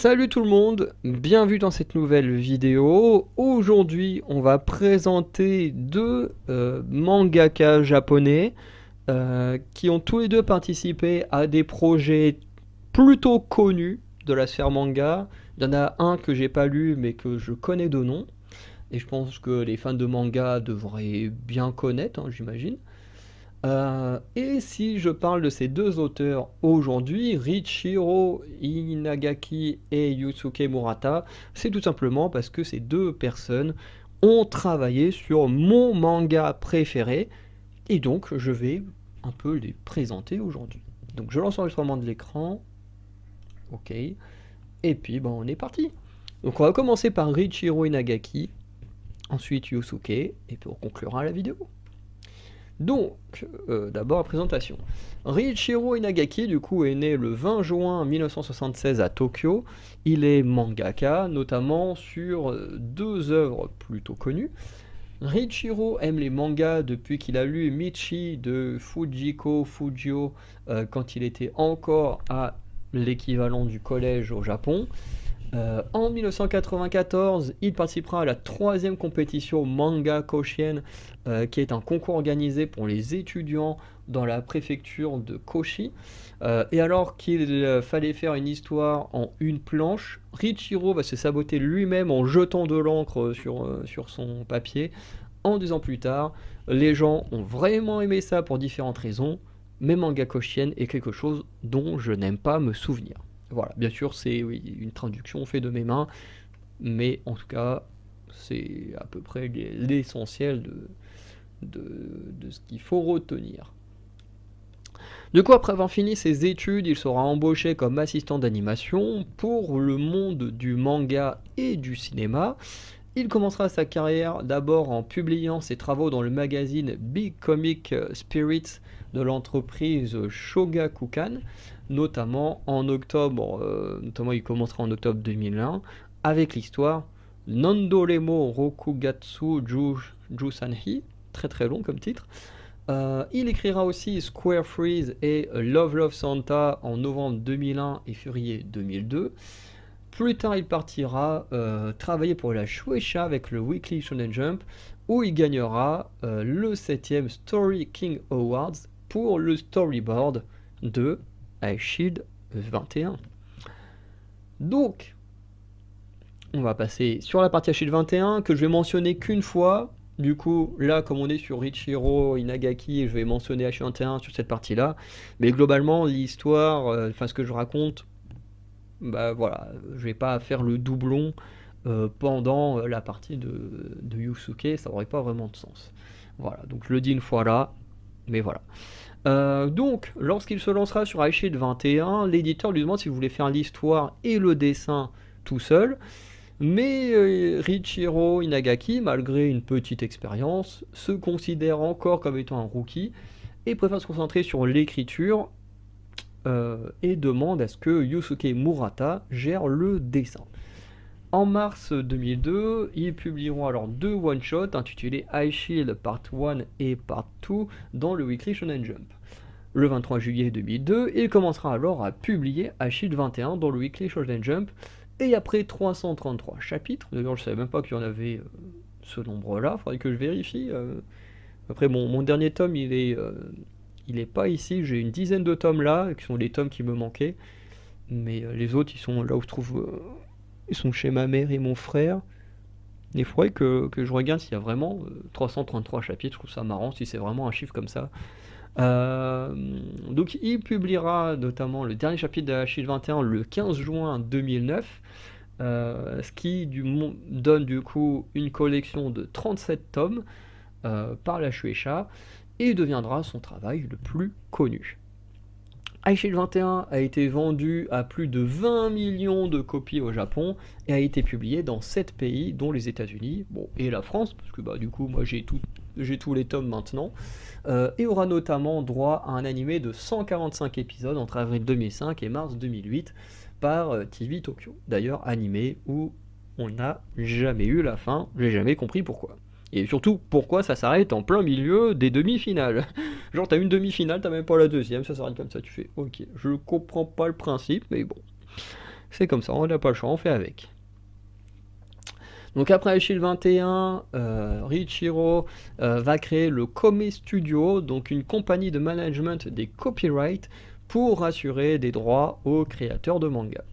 Salut tout le monde, bienvenue dans cette nouvelle vidéo. Aujourd'hui, on va présenter deux mangaka japonais qui ont tous les deux participé à des projets plutôt connus de la sphère manga. Il y en a un que j'ai pas lu mais que je connais de nom. Et je pense que les fans de manga devraient bien connaître, hein, j'imagine. Et si je parle de ces deux auteurs aujourd'hui, Richiro Inagaki et Yusuke Murata, c'est tout simplement parce que ces deux personnes ont travaillé sur mon manga préféré, et donc je vais un peu les présenter aujourd'hui. Donc je lance l'enregistrement de l'écran, ok, et puis on est parti. Donc on va commencer par Richiro Inagaki, ensuite Yusuke, et puis on conclura la vidéo. Donc, d'abord la présentation. Riichiro Inagaki, du coup, est né le 20 juin 1976 à Tokyo. Il est mangaka, notamment sur deux œuvres plutôt connues. Riichiro aime les mangas depuis qu'il a lu Michi de Fujiko Fujio quand il était encore à l'équivalent du collège au Japon. En 1994, il participera à la troisième compétition Manga Koshien, qui est un concours organisé pour les étudiants dans la préfecture de Kochi. Et alors qu'il fallait faire une histoire en une planche, Richiro va se saboter lui-même en jetant de l'encre sur son papier, en 2 ans plus tard. Les gens ont vraiment aimé ça pour différentes raisons, mais Manga Koshien est quelque chose dont je n'aime pas me souvenir. Voilà, bien sûr, c'est une traduction faite de mes mains, mais en tout cas, c'est à peu près l'essentiel de ce qu'il faut retenir. Du coup, après avoir fini ses études, il sera embauché comme assistant d'animation pour le monde du manga et du cinéma. Il commencera sa carrière d'abord en publiant ses travaux dans le magazine Big Comic Spirits de l'entreprise Shogakukan, notamment il commencera en octobre 2001 avec l'histoire Nandoremo Rokugatsu Jusanhi, très très long comme titre. Il écrira aussi Square Freeze et Love Love Santa en novembre 2001 et février 2002. Plus tard, il partira travailler pour la Shueisha avec le Weekly Shonen Jump, où il gagnera le 7e Story King Awards pour le storyboard de Aishid 21. Donc, on va passer sur la partie Aishid 21 que je vais mentionner qu'une fois. Du coup, là, comme on est sur Richiro Inagaki, je vais mentionner Aishid 21 sur cette partie-là. Mais globalement, l'histoire, ce que je raconte, voilà, je vais pas faire le doublon pendant la partie de Yusuke, ça aurait pas vraiment de sens. Voilà, donc je le dis une fois là, mais voilà. Donc, lorsqu'il se lancera sur Aishid 21, l'éditeur lui demande s'il voulait faire l'histoire et le dessin tout seul, mais Richiro Inagaki, malgré une petite expérience, se considère encore comme étant un rookie et préfère se concentrer sur l'écriture et demande à ce que Yusuke Murata gère le dessin. En mars 2002, ils publieront alors 2 one-shots intitulés Aishid Part 1 et Part 2 dans le Weekly Shonen Jump. Le 23 juillet 2002, il commencera alors à publier Aishid 21 dans le Weekly Shonen Jump, et après 333 chapitres, d'ailleurs je savais même pas qu'il y en avait ce nombre-là, faudrait que je vérifie. Après mon dernier tome il est pas ici, j'ai une dizaine de tomes là, qui sont les tomes qui me manquaient, mais les autres ils sont là où je trouve... ils sont chez ma mère et mon frère. Il faudrait que je regarde s'il y a vraiment 333 chapitres, je trouve ça marrant si c'est vraiment un chiffre comme ça. Donc il publiera notamment le dernier chapitre de Aishid 21 le 15 juin 2009, ce qui donne du coup une collection de 37 tomes par la Shueisha, et deviendra son travail le plus connu. Aishid 21 a été vendu à plus de 20 millions de copies au Japon et a été publié dans 7 pays, dont les États-Unis, et la France, parce que du coup moi j'ai tous les tomes maintenant, et aura notamment droit à un animé de 145 épisodes entre avril 2005 et mars 2008 par TV Tokyo. D'ailleurs, animé où on n'a jamais eu la fin, j'ai jamais compris pourquoi. Et surtout, pourquoi ça s'arrête en plein milieu des demi-finales. Genre, t'as une demi-finale, t'as même pas la deuxième, ça s'arrête comme ça, tu fais ok. Je comprends pas le principe, mais bon. C'est comme ça, on n'a pas le choix, on fait avec. Donc après Achille 21, Riichiro va créer le Kome Studio, donc une compagnie de management des copyrights pour assurer des droits aux créateurs de manga.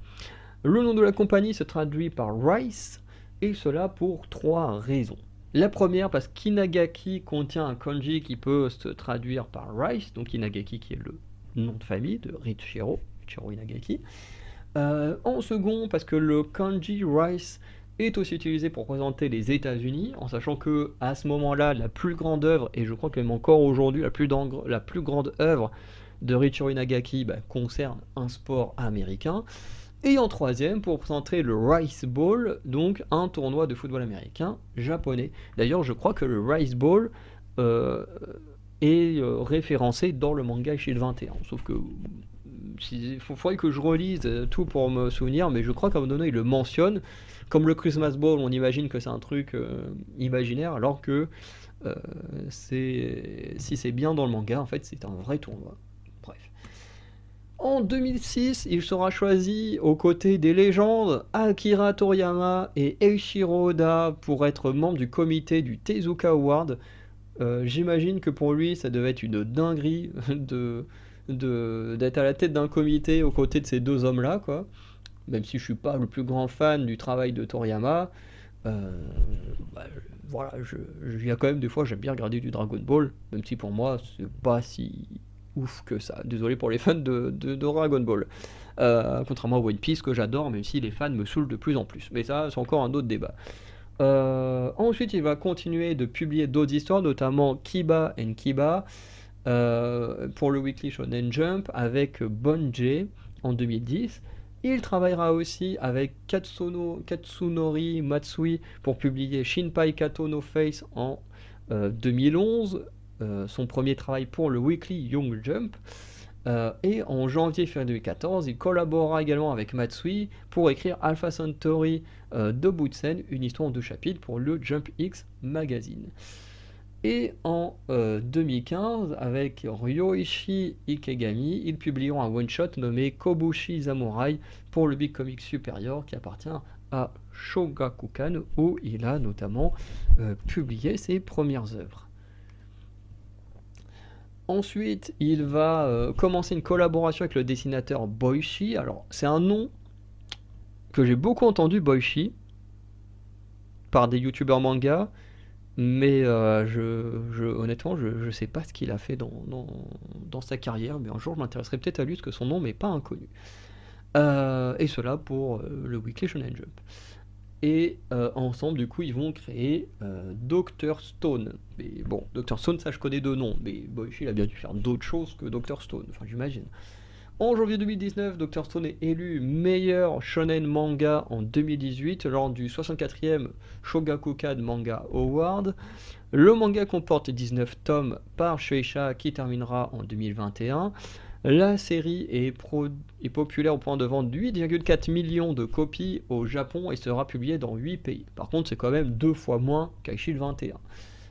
Le nom de la compagnie se traduit par Rice, et cela pour 3 raisons. La première, parce qu'Inagaki contient un kanji qui peut se traduire par Rice, donc Inagaki qui est le nom de famille de Riichiro Inagaki. En second, parce que le kanji Rice est aussi utilisé pour représenter les États-Unis, en sachant que à ce moment-là, la plus grande œuvre, et je crois que même encore aujourd'hui, la plus grande œuvre de Riichiro Inagaki concerne un sport américain. Et en troisième, pour présenter le Rice Bowl, donc un tournoi de football américain japonais. D'ailleurs, je crois que le Rice Bowl est référencé dans le manga Shield 21. Sauf que il faudrait que je relise tout pour me souvenir, mais je crois qu'à un moment donné, il le mentionne. Comme le Christmas Bowl, on imagine que c'est un truc imaginaire, alors que si c'est bien dans le manga, en fait, c'est un vrai tournoi. Bref. En 2006, il sera choisi aux côtés des légendes Akira Toriyama et Eiichiro Oda pour être membre du comité du Tezuka Award. J'imagine que pour lui, ça devait être une dinguerie d'être à la tête d'un comité aux côtés de ces deux hommes-là, quoi. Même si je suis pas le plus grand fan du travail de Toriyama, voilà, il y a quand même des fois j'aime bien regarder du Dragon Ball, même si pour moi c'est pas si ouf que ça. Désolé pour les fans de Dragon Ball. Contrairement à One Piece que j'adore, même si les fans me saoulent de plus en plus. Mais ça, c'est encore un autre débat. Ensuite, il va continuer de publier d'autres histoires, notamment Kiba and Kiba, pour le Weekly Shonen Jump avec Bonjay en 2010. Il travaillera aussi avec Katsunori Matsui pour publier Shinpai Kato no Face en 2011, son premier travail pour le Weekly Young Jump. Et en janvier-février 2014, il collabora également avec Matsui pour écrire Alpha Centauri Dobutsen, une histoire en 2 chapitres pour le Jump X Magazine. Et en 2015, avec Ryoichi Ikegami, ils publieront un one-shot nommé Kobushi Samurai pour le Big Comic Superior qui appartient à Shogakukan, où il a notamment publié ses premières œuvres. Ensuite, il va commencer une collaboration avec le dessinateur Boichi. Alors, c'est un nom que j'ai beaucoup entendu, Boichi, par des youtubeurs manga. Mais honnêtement, je sais pas ce qu'il a fait dans sa carrière, mais un jour je m'intéresserai peut-être à lui, parce que son nom m'est pas inconnu. Et cela pour le Weekly Shonen Jump. Et ensemble, du coup, ils vont créer Dr. Stone. Mais bon, Dr. Stone, ça je connais de nom, mais Boichi, il a bien dû faire d'autres choses que Dr. Stone, enfin j'imagine. En janvier 2019, Dr. Stone est élu meilleur shonen manga en 2018 lors du 64e Shogakukan Manga Award. Le manga comporte 19 tomes par Shueisha qui terminera en 2021. La série est populaire au point de vendre 8,4 millions de copies au Japon et sera publiée dans 8 pays. Par contre, c'est quand même 2 fois moins qu'Achille 21.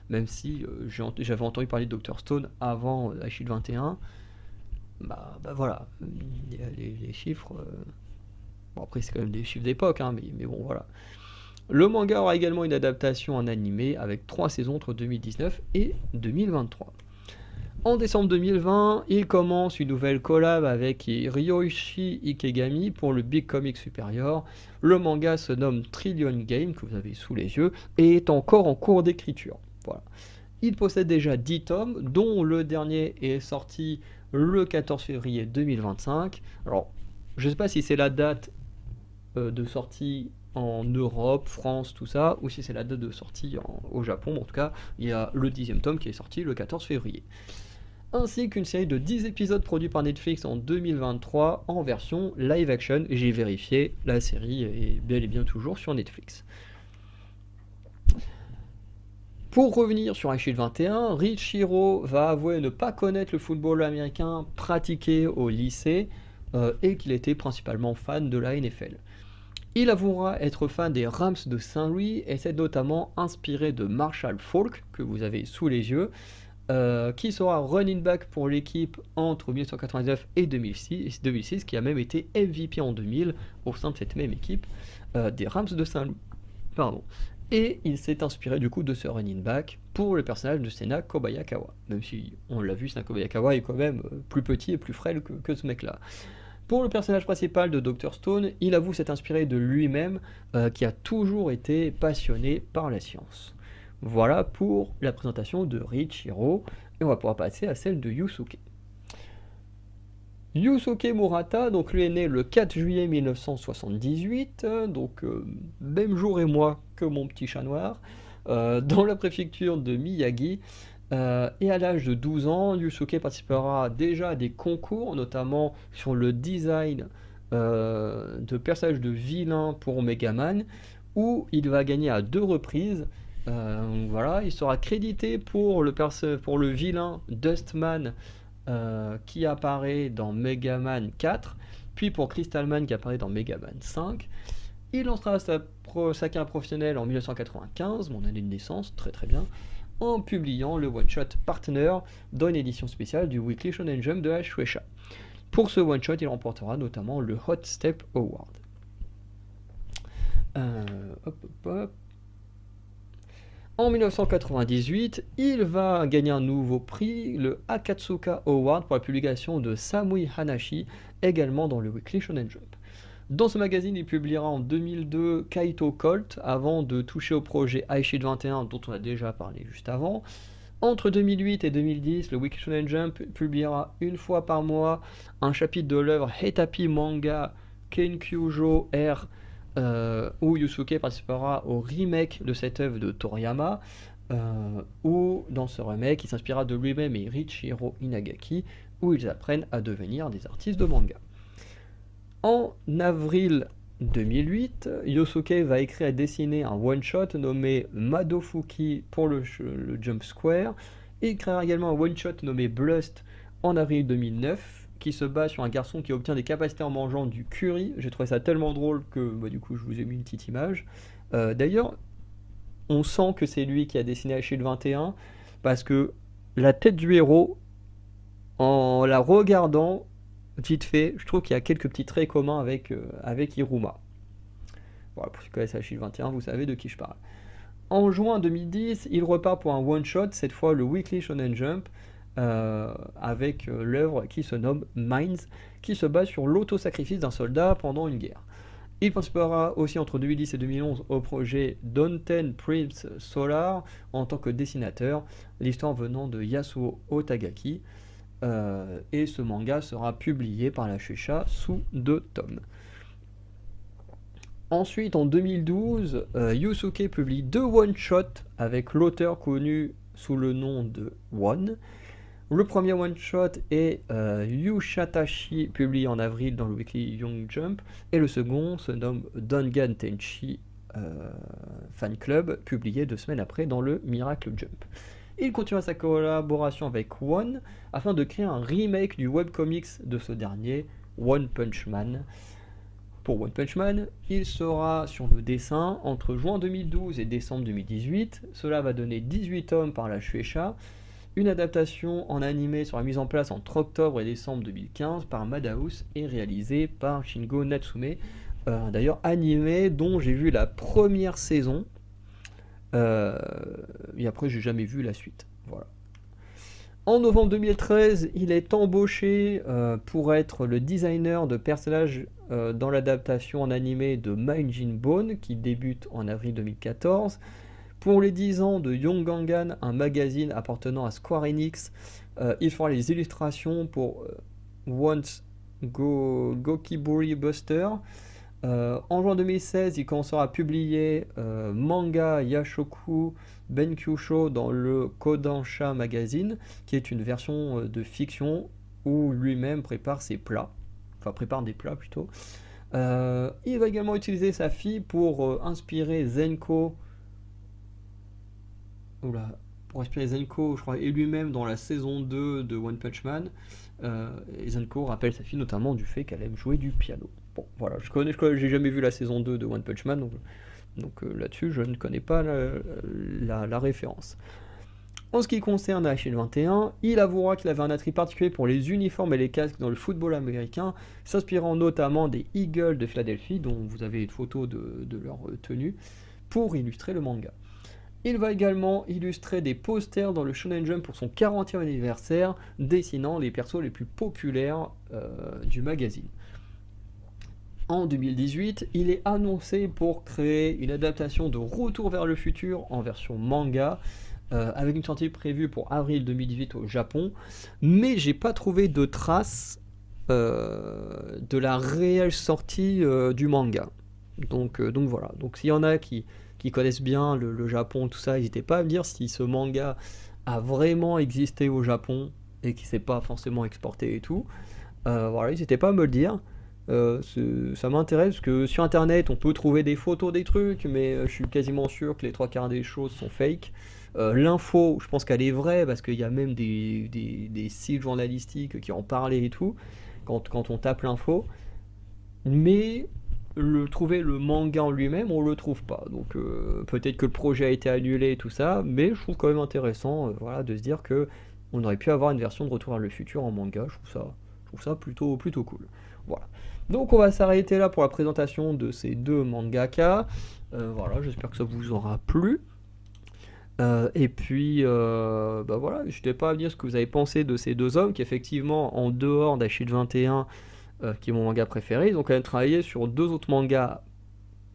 Même si j'avais entendu parler de Dr. Stone avant Achille 21. Bah voilà, les chiffres. Bon, après, c'est quand même des chiffres d'époque, hein, mais bon, voilà. Le manga aura également une adaptation en animé avec 3 saisons entre 2019 et 2023. En décembre 2020, il commence une nouvelle collab avec Ryoichi Ikegami pour le Big Comic Superior. Le manga se nomme Trillion Game, que vous avez sous les yeux, et est encore en cours d'écriture. Voilà. Il possède déjà 10 tomes, dont le dernier est sorti le 14 février 2025. Alors, je ne sais pas si c'est la date de sortie en Europe, France, tout ça, ou si c'est la date de sortie au Japon. Bon, en tout cas, il y a le 10e tome qui est sorti le 14 février. Ainsi qu'une série de 10 épisodes produits par Netflix en 2023 en version live action. J'ai vérifié, la série est bel et bien toujours sur Netflix. Pour revenir sur Achille 21, Riichiro va avouer ne pas connaître le football américain pratiqué au lycée et qu'il était principalement fan de la NFL. Il avouera être fan des Rams de Saint-Louis et s'est notamment inspiré de Marshall Faulk, que vous avez sous les yeux, qui sera running back pour l'équipe entre 1999 et 2006, qui a même été MVP en 2000 au sein de cette même équipe des Rams de Saint-Louis. Pardon. Et il s'est inspiré du coup de ce running back pour le personnage de Sena Kobayakawa. Même si on l'a vu, Sena Kobayakawa est quand même plus petit et plus frêle que ce mec-là. Pour le personnage principal de Dr. Stone, il avoue s'être inspiré de lui-même, qui a toujours été passionné par la science. Voilà pour la présentation de Riichiro, et on va pouvoir passer à celle de Yusuke. Yusuke Murata, donc lui est né le 4 juillet 1978, donc même jour et mois que mon petit chat noir, dans la préfecture de Miyagi. Et à l'âge de 12 ans, Yusuke participera déjà à des concours, notamment sur le design de personnages de vilains pour Megaman, où il va gagner à 2 reprises. Voilà, il sera crédité pour le vilain Dustman qui apparaît dans Megaman 4, puis pour Crystalman qui apparaît dans Megaman 5. Il lancera sa carrière professionnelle en 1995, mon année de naissance, très très bien, en publiant le one-shot Partner dans une édition spéciale du Weekly Shonen Jump de la Shueisha. Pour ce one-shot, il remportera notamment le Hot Step Award. En 1998, il va gagner un nouveau prix, le Akatsuka Award pour la publication de Samui Hanashi, également dans le Weekly Shonen Jump. Dans ce magazine, il publiera en 2002 Kaito Colt, avant de toucher au projet Aishid 21 dont on a déjà parlé juste avant. Entre 2008 et 2010, le Weekly Shonen Jump publiera une fois par mois un chapitre de l'œuvre Hetapi Manga Kenkyujo R, où Yusuke participera au remake de cette œuvre de Toriyama, où dans ce remake, il s'inspirera de lui-même et Riichiro Inagaki, où ils apprennent à devenir des artistes de manga. En avril 2008, Yusuke va écrire et dessiner un one-shot nommé Madofuki pour le Jump Square. Il créera également un one-shot nommé Blust en avril 2009, qui se base sur un garçon qui obtient des capacités en mangeant du curry. J'ai trouvé ça tellement drôle que du coup je vous ai mis une petite image. D'ailleurs, on sent que c'est lui qui a dessiné Aishid 21, parce que la tête du héros, en la regardant vite fait, je trouve qu'il y a quelques petits traits communs avec Iruma. Voilà, pour ceux qui connaissent Aishid 21, vous savez de qui je parle. En juin 2010, il repart pour un one-shot, cette fois le Weekly Shonen Jump, avec l'œuvre qui se nomme Minds, qui se base sur l'autosacrifice d'un soldat pendant une guerre. Il participera aussi entre 2010 et 2011 au projet Donten Prince Solar en tant que dessinateur, l'histoire venant de Yasuo Otagaki, et ce manga sera publié par la Shueisha sous 2 tomes. Ensuite, en 2012, Yusuke publie 2 one-shots avec l'auteur connu sous le nom de One. Le premier one-shot est Yushatashi, publié en avril dans le Weekly Young Jump, et le second se nomme Dangan Tenchi Fan Club, publié 2 semaines après dans le Miracle Jump. Il continue sa collaboration avec One afin de créer un remake du webcomics de ce dernier, One Punch Man. Pour One Punch Man, il sera sur le dessin entre juin 2012 et décembre 2018. Cela va donner 18 tomes par la Shueisha. Une adaptation en animé sera mise en place entre octobre et décembre 2015 par Madhouse et réalisée par Shingo Natsume. D'ailleurs, animé dont j'ai vu la première saison. Et après, j'ai jamais vu la suite. Voilà. En novembre 2013, il est embauché pour être le designer de personnages dans l'adaptation en animé de Majin Bone, qui débute en avril 2014. Pour les 10 ans de Young Gangan, un magazine appartenant à Square Enix, il fera les illustrations pour Once Gokiburi Buster. En juin 2016, il commencera à publier Manga Yashoku Benkyusho dans le Kodansha Magazine, qui est une version de fiction où lui-même prépare ses plats, enfin prépare des plats plutôt. Il va également utiliser sa fille pour inspirer Zenko. Je crois, et lui-même dans la saison 2 de One Punch Man. Et Zenko rappelle sa fille notamment du fait qu'elle aime jouer du piano. Bon, voilà, j'ai jamais vu la saison 2 de One Punch Man, donc là-dessus, je ne connais pas la référence. En ce qui concerne Achille 21, il avouera qu'il avait un attrait particulier pour les uniformes et les casques dans le football américain, s'inspirant notamment des Eagles de Philadelphie, dont vous avez une photo de leur tenue, pour illustrer le manga. Il va également illustrer des posters dans le Shonen Jump pour son 40e anniversaire, dessinant les persos les plus populaires du magazine. En 2018, il est annoncé pour créer une adaptation de Retour vers le futur en version manga, avec une sortie prévue pour avril 2018 au Japon, mais j'ai pas trouvé de traces de la réelle sortie du manga. Donc voilà. Donc s'il y en a qui connaissent bien le Japon, tout ça, n'hésitez pas à me dire si ce manga a vraiment existé au Japon et qui s'est pas forcément exporté et tout. Voilà, n'hésitez pas à me le dire. Ça m'intéresse parce que sur internet on peut trouver des photos des trucs, mais je suis quasiment sûr que les trois quarts des choses sont fake. L'info, je pense qu'elle est vraie parce qu'il y a même des sites journalistiques qui en parlaient et tout, quand on tape l'info. Mais trouver le manga en lui-même, on le trouve pas. Donc peut-être que le projet a été annulé et tout ça, mais je trouve quand même intéressant voilà, de se dire que on aurait pu avoir une version de Retour vers le futur en manga. Je trouve ça plutôt cool. Voilà. Donc on va s'arrêter là pour la présentation de ces deux mangaka. Voilà, j'espère que ça vous aura plu. Et puis, bah voilà, n'hésitez pas à me dire ce que vous avez pensé de ces deux hommes qui, effectivement, en dehors d'Achille 21, qui est mon manga préféré, ils ont quand même travaillé sur deux autres mangas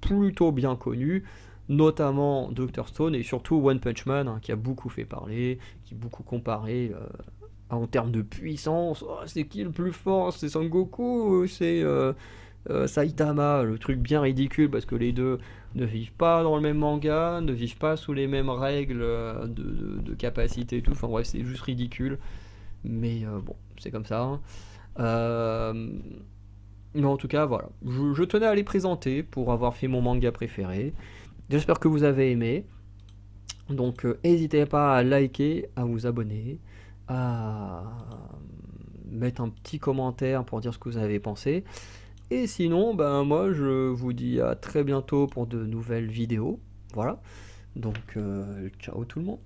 plutôt bien connus, notamment Dr. Stone et surtout One Punch Man, hein, qui a beaucoup fait parler, qui est beaucoup comparé en termes de puissance. Oh, c'est qui le plus fort? C'est Son Goku ou c'est Saitama? Le truc bien ridicule parce que les deux ne vivent pas dans le même manga, ne vivent pas sous les mêmes règles de capacité et tout. Enfin bref, c'est juste ridicule. Mais bon, c'est comme ça. Hein. Mais en tout cas, voilà. Je tenais à les présenter pour avoir fait mon manga préféré. J'espère que vous avez aimé. Donc n'hésitez pas à liker, à vous abonner, à mettre un petit commentaire pour dire ce que vous avez pensé. Et sinon, ben moi je vous dis à très bientôt pour de nouvelles vidéos. Voilà. Donc ciao tout le monde.